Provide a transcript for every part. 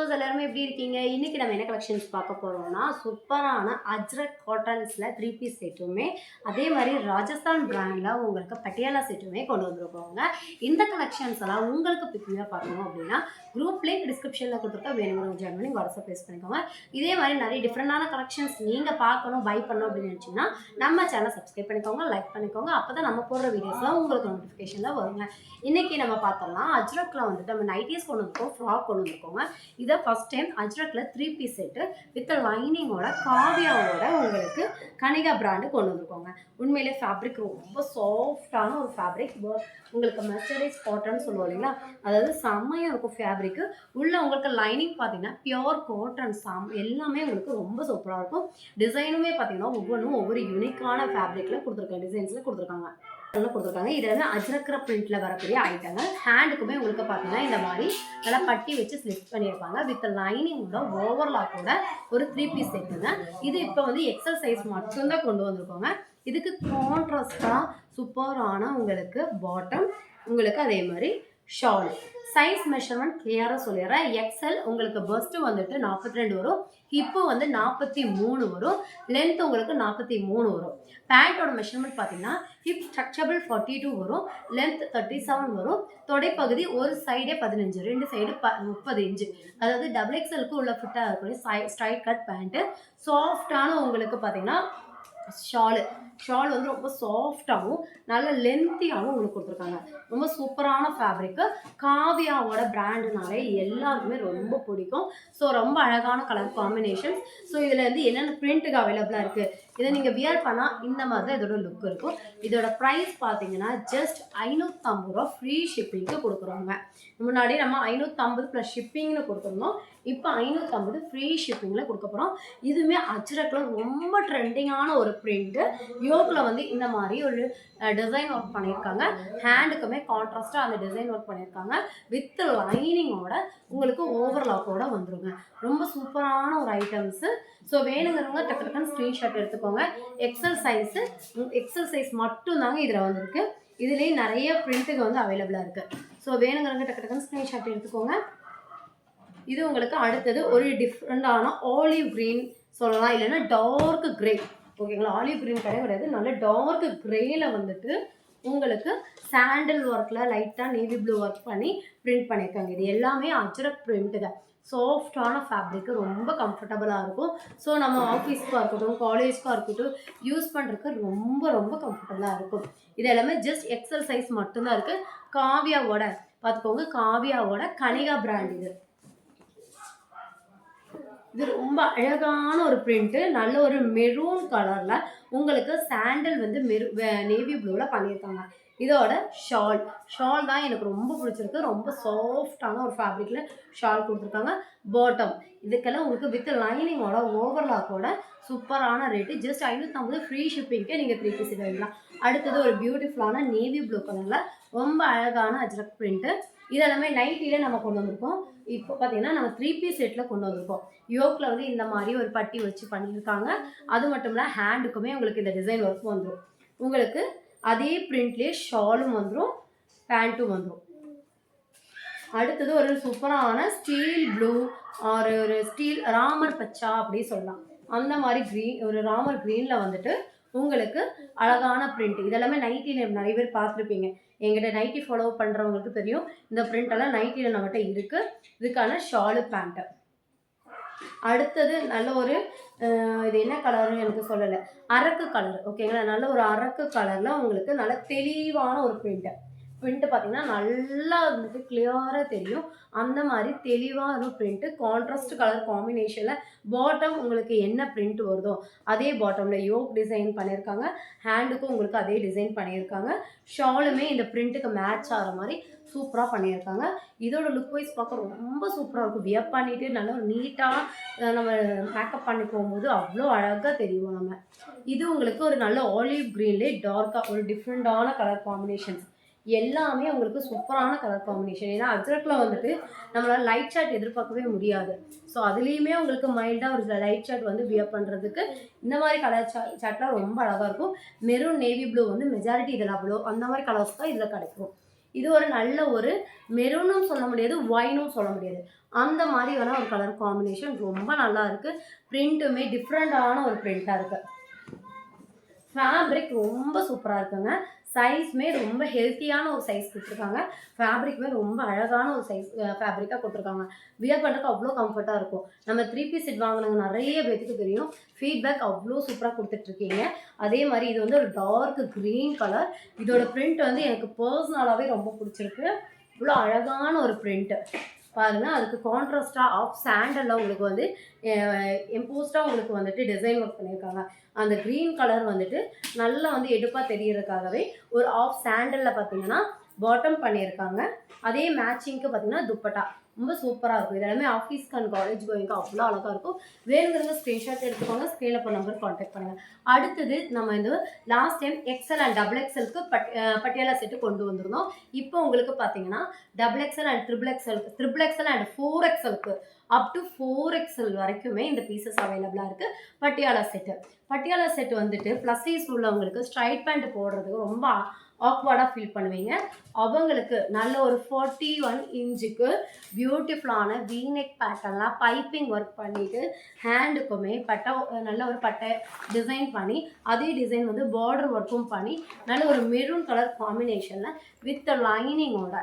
Viewers எல்லாருமே எப்படி இருக்கீங்க? இன்னைக்கு நம்ம என்ன கலெக்ஷன்ஸ் பார்க்க போறோம்னா, சூப்பரான அஜ்ரக் காட்டன்ஸ்ல 3 பீஸ் செட்டுமே, அதே மாதிரி ராஜஸ்தான் பிராண்ட்ல உங்களுக்கு பட்டியாலா செட்டுமே கொண்டு வந்திருக்கோங்க. இந்த கலெக்ஷன்ஸ் எல்லாம் உங்களுக்கு பிக்னிக்கா பார்க்கணும் அப்படின்னா, குரூப் லிங்க் டிஸ்கிரிப்ஷன்ல கொடுத்துருக்க வேணுங்கிறவங்க ஜாயின் பண்ணி வாட்ஸ்அப் பேஸ் பண்ணிக்கோங்க. இதே மாதிரி நிறைய டிஃப்ரெண்டான கலெக்ஷன்ஸ் நீங்க பார்க்கணும், பை பண்ணணும் அப்படின்னு நினைச்சீங்கன்னா, நம்ம சேனலை சப்ஸ்கிரைப் பண்ணிக்கோங்க, லைக் பண்ணிக்கோங்க. அப்பதான் நம்ம போடுற வீடியோஸ்லாம் உங்களுக்கு நோட்டிஃபிகேஷன்ல வருங்க. இன்னைக்கு நம்ம பார்த்தோம்னா அஜ்ரக்ல வந்துட்டு நம்ம நைட்டிஸ் கொண்டு வந்திருக்கோம், ஃப்ராக் கொண்டு வந்திருக்கோங்க. இதை ஃபர்ஸ்ட் டைம் அஜ்ரக்ல 3 பீஸ் செட்டு வித் லைனிங்கோட காவியாவோட உங்களுக்கு கனிகா பிராண்டு கொண்டு வந்திருக்கோங்க. உண்மையிலே ஃபேப்ரிக் ரொம்ப சாஃப்டான ஒரு ஃபேப்ரிக். உங்களுக்கு மெர்சரைஸ் காட்டன் சொல்லுவோம் இல்லைங்களா, அதாவது செம்மையாக இருக்கும் ஃபேப்ரிக்கு. உள்ள உங்களுக்கு லைனிங் பார்த்தீங்கன்னா பியோர் காட்டன் எல்லாமே உங்களுக்கு ரொம்ப சூப்பராக இருக்கும். டிசைனுமே பார்த்தீங்கன்னா ஒவ்வொன்றும் ஒவ்வொரு யூனிக்கான ஃபேப்ரிக்கில் கொடுத்துருக்காங்க, டிசைன்ஸில் கொடுத்துருக்காங்க. இது வந்து அஜ்ரக்ர பிரிண்ட்ல வரக்கூடிய ஐட்டங்கள். ஹேண்டுக்குமே உங்களுக்கு பார்த்தீங்கன்னா இந்த மாதிரி நல்லா பட்டி வச்சு ஸ்லிப் பண்ணியிருப்பாங்க. வித் லைனிங்கோட ஓவர்லாக்கோட ஒரு 3 பீஸ் செட்டுங்க. இது இப்போ வந்து எக்ஸல் சைஸ் மட்டும்தான் கொண்டு வந்திருக்கோங்க. இதுக்கு கான்ட்ராஸ்டா சூப்பரான உங்களுக்கு பாட்டம், உங்களுக்கு அதே மாதிரி ஷால். சைஸ் மெஷர்மெண்ட் கிளியராக சொல்லிடுறேன். எக்ஸல் உங்களுக்கு பஸ்ட்டு வந்துட்டு 42 வரும், ஹிப்பு வந்து 43 வரும், லென்த் உங்களுக்கு 43 வரும். பேண்ட்டோட மெஷர்மெண்ட் பார்த்தீங்கன்னா ஹிப் ஸ்ட்ரக்சபிள் 42 வரும், லென்த் 37 வரும், தொடைப்பகுதி ஒரு சைடே 15, ரெண்டு சைடு 30 இன்ச்சு. அதாவது டபுள் எக்ஸலுக்கு உள்ள ஃபிட்டாக இருக்கக்கூடிய ஸ்ட்ரைட் கட் பேண்ட்டு. சாஃப்டான உங்களுக்கு பார்த்தீங்கன்னா ஷால் வந்து ரொம்ப சாஃப்டாகவும் நல்ல லென்த்தியாகவும் உங்களுக்கு கொடுத்துருக்காங்க. ரொம்ப சூப்பரான ஃபேப்ரிக்கு. காவியாவோட பிராண்டுனாலே எல்லாருக்குமே ரொம்ப பிடிக்கும். ஸோ ரொம்ப அழகான கலர் காம்பினேஷன். ஸோ இதில் வந்து என்னென்ன பிரிண்ட்டுக்கு அவைலபிளாக இருக்குது, இதை நீங்கள் வியர் பண்ணால் இந்த மாதிரி தான் இதோட லுக் இருக்கும். இதோட ப்ரைஸ் பார்த்தீங்கன்னா ஜஸ்ட் 550 ரூபா ஃப்ரீ ஷிப்பிங்க்கு கொடுக்குறோங்க. முன்னாடி நம்ம 550 ப்ளஸ் ஷிப்பிங்னு கொடுத்துருந்தோம், இப்போ 550 ஃப்ரீ ஷிப்பிங்கில் கொடுக்க போகிறோம். இதுவுமே அஜ்ரக்கில் ரொம்ப ட்ரெண்டிங்கான ஒரு பிரிண்ட்டு. யோக்கில் வந்து இந்த மாதிரி ஒரு டிசைன் ஒர்க் பண்ணியிருக்காங்க. ஹேண்டுக்குமே கான்ட்ராஸ்டாக அந்த டிசைன் ஒர்க் பண்ணியிருக்காங்க. வித் லைனிங்கோட உங்களுக்கு ஓவர்லாக்கோட வந்துருங்க. ரொம்ப சூப்பரான ஒரு ஐட்டம்ஸு. ஸோ வேணுங்கிறவங்க டக்கு டக்குன்னு ஸ்க்ரீன்ஷாட் எடுத்துக்கோங்க. எக்ஸல் சைஸ் மட்டும்தாங்க இதில் வந்துருக்கு. இதுலேயே நிறைய பிரிண்ட்டுக்கு வந்து அவைலபிளாக இருக்குது. ஸோ வேணுங்கிறவங்க டக்கு டக்குன்னு ஸ்க்ரீன்ஷாட் எடுத்துக்கோங்க. இது உங்களுக்கு அடுத்தது ஒரு டிஃப்ரெண்டான ஆலிவ் க்ரீன் சொல்லலாம், இல்லைன்னா டார்க் கிரே. ஓகேங்களா, ஆலிவ் க்ரீன் கிடையாது, நல்ல டார்க் கிரேல வந்துட்டு உங்களுக்கு சாண்டில் ஒர்க்கில் லைட்டாக நேவி ப்ளூ ஒர்க் பண்ணி பிரிண்ட் பண்ணியிருக்காங்க. இது எல்லாமே அஜ்ரக் பிரிண்ட்டு தான். சாஃப்டான ஃபேப்ரிக்கு, ரொம்ப கம்ஃபர்டபுளாக இருக்கும். ஸோ நம்ம ஆஃபீஸ்க்காக இருக்கட்டும், காலேஜ்க்காக இருக்கட்டும், யூஸ் பண்ணுறதுக்கு ரொம்ப ரொம்ப கம்ஃபர்டபுளாக இருக்கும். இது எல்லாமே ஜஸ்ட் எக்ஸல் சைஸ் மட்டும்தான் இருக்குது. காவியாவோட பார்த்துக்கோங்க, காவியாவோட கனிகா பிராண்ட் இது. இது ரொம்ப அழகான ஒரு பிரிண்ட்டு. நல்ல ஒரு மெரூன் கலரில் உங்களுக்கு சாண்டல் வந்து நேவி ப்ளூவில் பண்ணியிருக்காங்க. இதோட ஷால் தான் எனக்கு ரொம்ப பிடிச்சிருக்கு. ரொம்ப சாஃப்டான ஒரு ஃபேப்ரிக்கில் ஷால் கொடுத்துருக்காங்க. பாட்டம் இதுக்கெல்லாம் உங்களுக்கு வித் லைனிங்கோட ஓவர்லாக்கோட சூப்பரான ரேட்டு. ஜஸ்ட் 550 ஃப்ரீ ஷிப்பிங்க்கு நீங்கள் 3 பீஸ் எடுக்கலாம். அடுத்தது ஒரு பியூட்டிஃபுல்லான நேவி ப்ளூ கலரில் ரொம்ப அழகான அஜ்ரக் பிரிண்ட்டு. இதெல்லாமே நைட்டிலே நம்ம கொண்டு வந்திருக்கோம். இப்போ பார்த்தீங்கன்னா நம்ம 3 பீஸ் செட்டில் கொண்டு வந்திருக்கோம். யோக்கில் வந்து இந்த மாதிரி ஒரு பட்டி வச்சு பண்ணியிருக்காங்க. அது மட்டும் இல்லை ஹேண்டுக்குமே உங்களுக்கு இந்த டிசைன் ஒர்க் வந்துடும். உங்களுக்கு அதே பிரிண்ட்லேயே ஷாலும் வந்துடும், பேண்ட்டும் வந்துடும். அடுத்தது ஒரு சூப்பரான ஸ்டீல் ப்ளூ, ஒரு ஸ்டீல் ராமர் பச்சா அப்படி சொல்லலாம். அந்த மாதிரி ஒரு ராமர் க்ரீனில் வந்துட்டு உங்களுக்கு அழகான பிரிண்ட். இதெல்லாமே நைட்டியில் நிறைய பேர் பார்த்துருப்பீங்க. எங்கிட்ட நைட்டி ஃபாலோ பண்ணுறவங்களுக்கு தெரியும். இந்த பிரிண்டெல்லாம் நைட்டியில் நம்மகிட்ட இருக்குது. இதுக்கான ஷாலு பேண்ட்டு. அடுத்தது நல்ல ஒரு இது என்ன கலர்னு எனக்கு சொல்லலை, அரக்கு கலர். ஓகேங்களா, நல்ல ஒரு அரக்கு கலரில் உங்களுக்கு நல்ல தெளிவான ஒரு பிரிண்ட்டு பார்த்தீங்கன்னா நல்லா வந்துட்டு கிளியராக தெரியும். அந்த மாதிரி தெளிவாக ஒரு பிரிண்ட்டு, கான்ட்ராஸ்ட் கலர் காம்பினேஷனில். பாட்டம் உங்களுக்கு என்ன பிரிண்ட் வருதோ அதே பாட்டமில் யோக் டிசைன் பண்ணியிருக்காங்க. ஹேண்டுக்கும் உங்களுக்கு அதே டிசைன் பண்ணியிருக்காங்க. ஷாலுமே இந்த பிரிண்ட்டுக்கு மேட்ச் ஆகிற மாதிரி சூப்பராக பண்ணியிருக்காங்க. இதோட லுக் வைஸ் பார்க்க ரொம்ப சூப்பராக இருக்கும். வியர் பண்ணிவிட்டு நல்லா ஒரு நீட்டாக நம்ம மேக்கப் பண்ணி போகும்போது அவ்வளோ அழகாக தெரியும் நம்ம. இது உங்களுக்கு ஒரு நல்ல ஆலிவ் க்ரீன்லேயே டார்க்காக ஒரு டிஃப்ரெண்ட்டான கலர் காம்பினேஷன்ஸ். எல்லாமே உங்களுக்கு சூப்பரான கலர் காம்பினேஷன். ஏன்னா அஜ்ரக்கில் வந்துட்டு நம்மளால் லைட் ஷார்ட் எதிர்பார்க்கவே முடியாது. ஸோ அதுலேயுமே உங்களுக்கு மைல்டாக ஒரு லைட் ஷார்ட் வந்து வியர் பண்ணுறதுக்கு இந்த மாதிரி கலர் ஷார்ட்லாம் ரொம்ப அழகாக இருக்கும். மெரூன் நேவி ப்ளூ வந்து மெஜாரிட்டி இதில் அவ்வளோ அந்த மாதிரி கலர்ஸ் தான் இதில் கிடைக்கும். இது ஒரு நல்ல ஒரு மெரூனும் சொல்ல முடியாது, ஒயினும் சொல்ல முடியாது. அந்த மாதிரியான ஒரு கலர் காம்பினேஷன் ரொம்ப நல்லா இருக்குது. பிரிண்ட்டுமே டிஃப்ரெண்ட்டான ஒரு பிரிண்ட்டாக இருக்குது. ஃபேப்ரிக் ரொம்ப சூப்பராக இருக்குங்க. சைஸுமே ரொம்ப ஹெல்த்தியான ஒரு சைஸ் கொடுத்துருக்காங்க. ஃபேப்ரிக்குமே ரொம்ப அழகான ஒரு சைஸ் ஃபேப்ரிக்காக கொடுத்துருக்காங்க. வியர் பண்ணுறதுக்கு அவ்வளோ கம்ஃபர்ட்டாக இருக்கும். நம்ம 3 பீஸ் செட் வாங்கினவங்க நிறைய பேத்துக்கு தெரியும். ஃபீட்பேக் அவ்வளோ சூப்பராக கொடுத்துட்ருக்கீங்க. அதே மாதிரி இது வந்து ஒரு டார்க் க்ரீன் கலர். இதோட பிரிண்ட் வந்து எனக்கு பர்சனலாகவே ரொம்ப பிடிச்சிருக்கு. இவ்வளோ அழகான ஒரு பிரிண்ட்டு பாருங்கள். அதுக்கு கான்ட்ராஸ்டாக ஆஃப் சாண்டலில் உங்களுக்கு வந்து எம்போஸ்டாக உங்களுக்கு வந்துட்டு டிசைன் ஒர்க் பண்ணியிருக்காங்க. அந்த க்ரீன் கலர் வந்துட்டு நல்லா வந்து எடுப்பாக தெரியறதுக்காகவே ஒரு ஆஃப் சாண்டலில் பார்த்தீங்கன்னா பாட்டம் பண்ணியிருக்காங்க. அதே மேட்சிங்க்கு பார்த்தீங்கன்னா துப்பட்டா ரொம்ப சூப்பராக இருக்கும். இது எல்லாமே ஆஃபீஸ்க்கு அண்ட் காலேஜ் கோயிங்க்கு அவ்வளோ அழகாக இருக்கும். வேணுங்கிறவங்க ஸ்க்ரீன்ஷாட் எடுத்துக்கோங்க. ஸ்க்ரீனில் இப்போ நம்பர் கான்டாக்ட் பண்ணுங்கள். அடுத்தது நம்ம இந்த last time XL and double எக்ஸலுக்கு பட்டியாலா செட்டு கொண்டு வந்திருந்தோம். இப்போ உங்களுக்கு பார்த்தீங்கன்னா double XL and triple XL and 4XLக்கு அப் டு 4XL வரைக்குமே இந்த பீசஸ் அவைலபிளாக இருக்குது. பட்டியாலா செட்டு வந்துட்டு ப்ளஸ் சைஸ் உள்ளவங்களுக்கு ஸ்ட்ரைட் பேண்ட் போடுறதுக்கு ரொம்ப ஆக்வர்டாக ஃபீல் பண்ணுவீங்க. அவங்களுக்கு நல்ல ஒரு 41 இன்ச்சுக்கு பியூட்டிஃபுல்லான வீநெக் பேட்டர்ன்லாம் பைப்பிங் ஒர்க் பண்ணிவிட்டு ஹேண்டுக்குமே நல்ல ஒரு பட்டை டிசைன் பண்ணி அதே டிசைன் வந்து பார்டர் ஒர்க்கும் பண்ணி நல்ல ஒரு மெரூன் கலர் காம்பினேஷனில் வித் லைனிங்கோட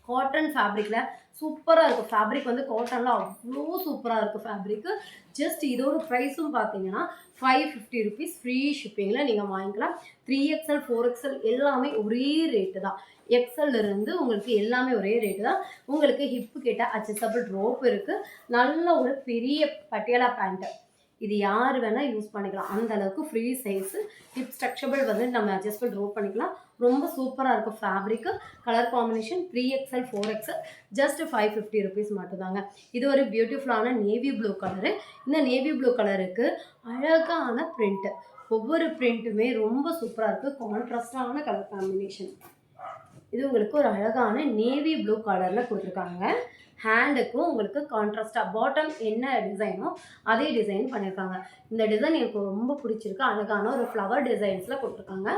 காட்டன் ஃபேப்ரிக்கில் சூப்பராக இருக்கும். ஃபேப்ரிக் வந்து காட்டனில் அவ்வளோ சூப்பராக இருக்குது ஃபேப்ரிக்கு. ஜஸ்ட் இதோட ப்ரைஸும் பார்த்தீங்கன்னா 550 ருபீஸ் ஃப்ரீ ஷிப்பிங்கில் நீங்கள் வாங்கிக்கலாம். 3XL 4XL எல்லாமே ஒரே ரேட்டு தான். எக்ஸல் இருந்து உங்களுக்கு எல்லாமே ஒரே ரேட்டு தான். உங்களுக்கு ஹிப்பு கிட்ட அட்ஜஸ்டபிள் ரோப் இருக்குது. நல்ல ஒரு பெரிய பட்டியாலா பேண்ட்டு. இது யார் வேணால் யூஸ் பண்ணிக்கலாம். அந்த அளவுக்கு ஃப்ரீ சைஸு. ஹிப் ஸ்ட்ரக்சபிள் வந்து நம்ம அட்ஜஸ்டபிள் ரோப் பண்ணிக்கலாம். ரொம்ப சூப்பராக இருக்கும் fabric. Colour combination 3XL 4XL just 550 rupees மட்டும்தாங்க. இது ஒரு பியூட்டிஃபுல்லான நேவி ப்ளூ கலரு. இந்த நேவி ப்ளூ கலருக்கு அழகான பிரிண்ட்டு. ஒவ்வொரு பிரிண்ட்டுமே ரொம்ப சூப்பராக இருக்குது. கான்ட்ராஸ்டான கலர் காம்பினேஷன். இது உங்களுக்கு ஒரு அழகான நேவி ப்ளூ கலரில் கொடுத்துருக்காங்க. ஹேண்டுக்கும் உங்களுக்கு கான்ட்ராஸ்டாக பாட்டம் என்ன டிசைனோ அதே டிசைன் பண்ணியிருக்காங்க. இந்த டிசைன் எனக்கு ரொம்ப பிடிச்சிருக்கு. அழகான ஒரு ஃப்ளவர் டிசைன்ஸில் கொடுத்துருக்காங்க.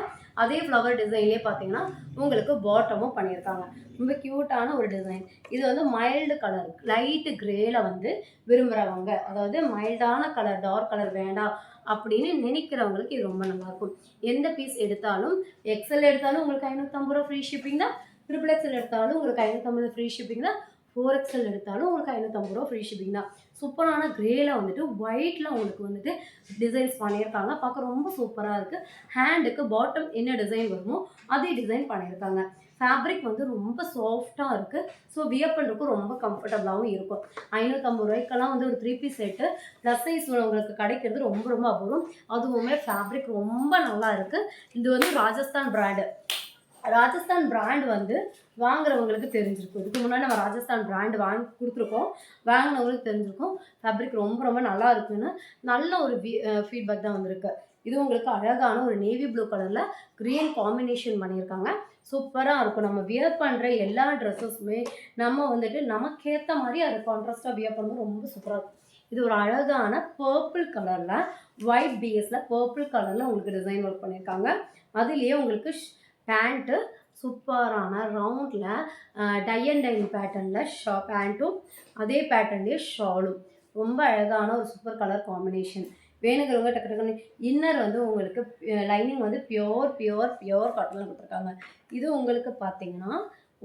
அதே ஃப்ளவர் டிசைன்லேயே பார்த்தீங்கன்னா உங்களுக்கு பாட்டமும் பண்ணியிருக்காங்க. ரொம்ப க்யூட்டான ஒரு டிசைன். இது வந்து மைல்டு கலர் லைட்டு கிரேல வந்து விரும்புகிறவங்க, அதாவது மைல்டான கலர் டார்க் கலர் வேண்டாம் அப்படின்னு நினைக்கிறவங்களுக்கு இது ரொம்ப நல்லாயிருக்கும். எந்த பீஸ் எடுத்தாலும் எக்ஸல் எடுத்தாலும் உங்களுக்கு 550 ரூபா ஃப்ரீ ஷிப்பிங் தான். XXL எடுத்தாலும் உங்களுக்கு 550 ஃப்ரீ ஷிப்பிங் தான். 4XL எடுத்தாலும் உங்களுக்கு 550 ரூபா ஃப்ரீ ஷிப்பிங் தான். சூப்பரான கிரேல வந்துட்டு ஒயிட்டில் உங்களுக்கு வந்துட்டு டிசைன்ஸ் பண்ணியிருக்காங்க. பார்க்க ரொம்ப சூப்பராக இருக்குது. ஹேண்டுக்கு பாட்டம் என்ன டிசைன் வருமோ அதே டிசைன் பண்ணியிருக்காங்க. ஃபேப்ரிக் வந்து ரொம்ப சாஃப்டாக இருக்குது. ஸோ வியர் பண்ணுறதுக்கும் ரொம்ப கம்ஃபர்டபுளாகவும் இருக்கும். 550 ரூபாய்க்கெல்லாம் வந்து ஒரு 3 பீஸ் செட்டு ப்ளஸ் சைஸ் உங்களுக்கு கிடைக்கிறது ரொம்ப ரொம்ப அபூர்வம். அதுவுமே ஃபேப்ரிக் ரொம்ப நல்லா இருக்குது. இது வந்து ராஜஸ்தான் பிராண்ட் வந்து வாங்குறவங்களுக்கு தெரிஞ்சிருக்கும். இதுக்கு முன்னாடி நம்ம ராஜஸ்தான் பிராண்ட் வாங்கி கொடுத்துருக்கோம். வாங்கினவங்களுக்கு தெரிஞ்சிருக்கும். ஃபேப்ரிக் ரொம்ப ரொம்ப நல்லா இருக்குன்னு நல்ல ஒரு ஃபீட்பேக் தான் வந்திருக்கு. இது உங்களுக்கு அழகான ஒரு நேவி ப்ளூ கலரில் க்ரீன் காம்பினேஷன் பண்ணியிருக்காங்க. சூப்பராக இருக்கும். நம்ம வியர் பண்ணுற எல்லா ட்ரெஸ்ஸஸுமே நம்ம வந்துட்டு நமக்கேற்ற மாதிரி அதை கான்ட்ராஸ்டாக வியர் பண்ணும்போது ரொம்ப சூப்பராக இருக்கும். இது ஒரு அழகான பர்பிள் கலரில் ஒயிட் பேஸில் பர்பிள் கலரில் உங்களுக்கு டிசைன் ஒர்க் பண்ணியிருக்காங்க. அதுலேயே உங்களுக்கு பேண்ட்டு சூப்பரான ரவுண்டில் டை அண்ட் டைன் பேட்டர்னில் பேண்ட்டும் அதே பேட்டர்ன்லேயே ஷாலும் ரொம்ப அழகான ஒரு சூப்பர் கலர் காம்பினேஷன். வேணுங்கிறவங்க டக்கு டக்குன்னு இன்னர் வந்து உங்களுக்கு லைனிங் வந்து பியோர் காட்டனில் கொடுத்துருக்காங்க. இது உங்களுக்கு பார்த்தீங்கன்னா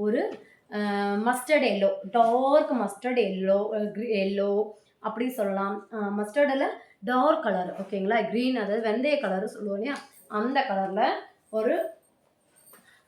ஒரு mustard yellow, dark mustard yellow அப்படி சொல்லலாம். மஸ்டர்டில் டார்க் கலர் ஓகேங்களா, க்ரீன் அதாவது வெந்தய கலரு சொல்லுவோம் இல்லையா, அந்த கலரில் ஒரு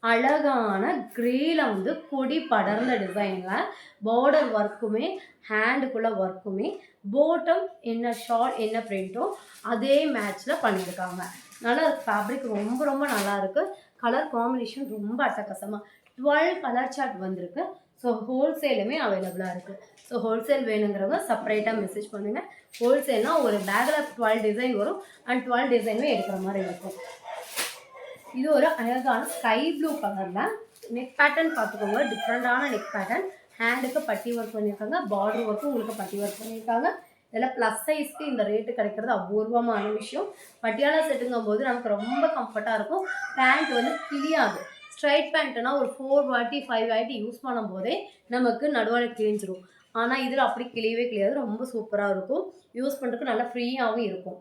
அழகான கிரேல வந்து கொடி படர்ந்த டிசைனில் பார்டர் ஒர்க்குமே ஹேண்டுக்குள்ளே ஒர்க்குமே பாட்டம் என்ன ஷால் என்ன பிரிண்ட்டோ அதே மேட்ச்சில் பண்ணியிருக்காங்க. நல்லா ஃபேப்ரிக் ரொம்ப ரொம்ப நல்லா இருக்குது. கலர் காம்பினேஷன் ரொம்ப அட்டகாசமாக 12 கலர் சார்ட் வந்திருக்கு. ஸோ ஹோல்சேலுமே அவைலபிளாக இருக்குது. ஸோ ஹோல்சேல் வேணுங்கிறவங்க செப்பரேட்டாக மெசேஜ் பண்ணுங்கள். ஹோல்சேல்னால் ஒரு பேக்கில் 12 டிசைன் வரும் அண்ட் 12 டிசைனுமே எடுக்கிற மாதிரி இருக்கும். இது ஒரு அழகான ஸ்கை ப்ளூ கலரில் நெக் பேட்டர்ன் பார்த்துக்கோங்க. டிஃப்ரெண்டான நெக் பேட்டர்ன். ஹேண்டுக்கு பட்டி ஒர்க் பண்ணியிருக்காங்க. பார்டர் ஒர்க்கும் உங்களுக்கு பட்டி ஒர்க் பண்ணியிருக்காங்க. இதில் ப்ளஸ் சைஸ்க்கு இந்த ரேட்டு கிடைக்கிறது அபூர்வமான விஷயம். பட்டியாலா செட்டுங்கும் போது நமக்கு ரொம்ப கம்ஃபர்ட்டாக இருக்கும். பேண்ட் வந்து கிளியாது. ஸ்ட்ரைட் பேண்ட்டுனா ஒரு 4 வாட்டி 5 வாட்டி யூஸ் பண்ணும் போதே நமக்கு நடுவால் கிழிஞ்சிரும். ஆனால் இதில் அப்படி கிளியவே கிளியாது, ரொம்ப சூப்பராக இருக்கும். யூஸ் பண்ணுறதுக்கு நல்லா ஃப்ரீயாகவும் இருக்கும்.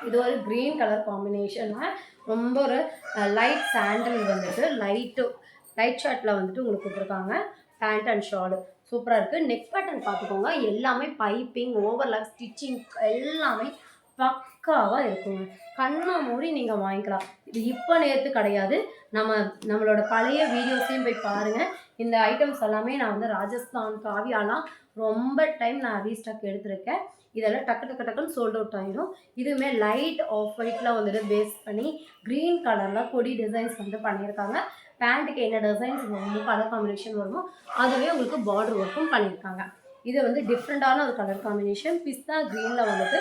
இது ஒரு க்ரீன் கலர் காம்பினேஷனில் ரொம்ப ஒரு லைட் சாண்டல் வந்துட்டு லைட் ஷர்ட்டில் வந்துட்டு உங்களுக்கு கொடுத்துருக்காங்க. பேண்ட் அண்ட் ஷாலு சூப்பராக இருக்குது. நெக் பேட்டர்ன் பார்த்துக்கோங்க, எல்லாமே பைப்பிங், ஓவர்லாக், ஸ்டிச்சிங் எல்லாமே பக்காவாக இருக்குங்க. கண்ணை மூடி நீங்கள் வாங்கிக்கலாம். இது இப்போ நேற்று கிடையாது, நம்மளோட பழைய வீடியோஸையும் போய் பாருங்கள். இந்த ஐட்டம்ஸ் எல்லாமே நான் வந்து ராஜஸ்தான் காவியாலாம் ரொம்ப டைம் நான் ரீஸ்டாக் எடுத்திருக்கேன். இதெல்லாம் டக்குன்னு சோல்ட் அவுட் ஆகிடும். இதுவுமே லைட் ஆஃப் ஒயிட்டில் வந்துட்டு பேஸ் பண்ணி க்ரீன் கலரில் கொடி டிசைன்ஸ் வந்து பண்ணியிருக்காங்க. பேண்ட்டுக்கு என்ன டிசைன்ஸ் வருமோ, கலர் காம்பினேஷன் வருமோ அதுவே உங்களுக்கு பார்டர் ஒர்க்கும் பண்ணியிருக்காங்க. இது வந்து டிஃப்ரெண்ட்டான ஒரு கலர் காம்பினேஷன். பிஸ்தா க்ரீனில் வந்துட்டு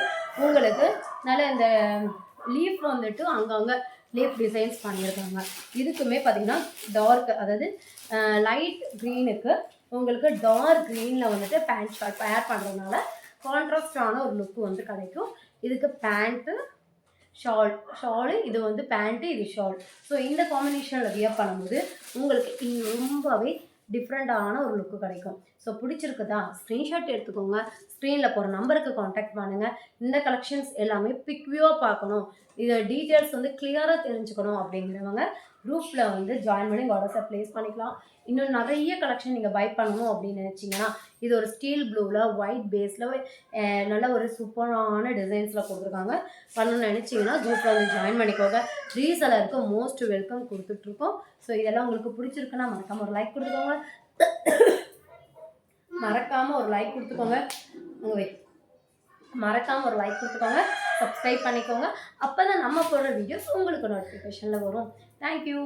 உங்களுக்கு நல்ல இந்த லீஃப் வந்துட்டு அங்கங்கே லீஃப் டிசைன்ஸ் பண்ணியிருக்காங்க. இதுக்குமே பார்த்திங்கன்னா டார்க், அதாவது லைட் க்ரீனுக்கு உங்களுக்கு டார்க் க்ரீனில் வந்துட்டு பேண்ட் ஷார்ட் பேர் பண்ணுறதுனால கான்ட்ராஸ்டான ஒரு லுக்கு வந்து கிடைக்கும். இதுக்கு பேண்ட்டு ஷாலு, இது வந்து பேண்ட்டு, இது ஷால். ஸோ இந்த காம்பினேஷனில் வியர் பண்ணும்போது உங்களுக்கு ரொம்பவே டிஃப்ரெண்ட்டான ஒரு லுக்கு கிடைக்கும். ஸோ பிடிச்சிருக்குதா, ஸ்க்ரீன்ஷாட் எடுத்துக்கோங்க. ஸ்க்ரீனில் போகிற நம்பருக்கு காண்டாக்ட் பண்ணுங்கள். இந்த கலெக்ஷன்ஸ் எல்லாமே பிக் வியூவாக பார்க்கணும், இதை டீட்டெயில்ஸ் வந்து கிளியராக தெரிஞ்சுக்கணும் அப்படிங்கிறவங்க குரூப்பில் வந்து ஜாயின் பண்ணி வாட்ஸ்அப் ப்ளேஸ் பண்ணிக்கலாம். இன்னும் நிறைய கலெக்ஷன் நீங்கள் பை பண்ணணும் அப்படின்னு நினச்சிங்கன்னா, இது ஒரு ஸ்டீல் ப்ளூவில் ஒயிட் பேஸில் நல்ல ஒரு சூப்பரான டிசைன்ஸில் கொடுத்துருக்காங்க. பண்ணணும்னு நினச்சிங்கன்னா குரூப்பில் வந்து ஜாயின் பண்ணிக்கோங்க. ரீசெலருக்கு மோஸ்ட் வெல்கம் கொடுத்துட்ருக்கோம். ஸோ இதெல்லாம் உங்களுக்கு பிடிச்சிருக்குன்னா மறக்காமல் ஒரு லைக் கொடுத்துக்கோங்க. மறக்காமல் ஒரு லைக் கொடுத்துக்கோங்க. சப்ஸ்கிரைப் பண்ணிக்கோங்க. அப்போ தான் நம்ம போடுற வீடியோஸ் உங்களுக்கு நோட்டிஃபிகேஷனில் வரும். தேங்க்யூ.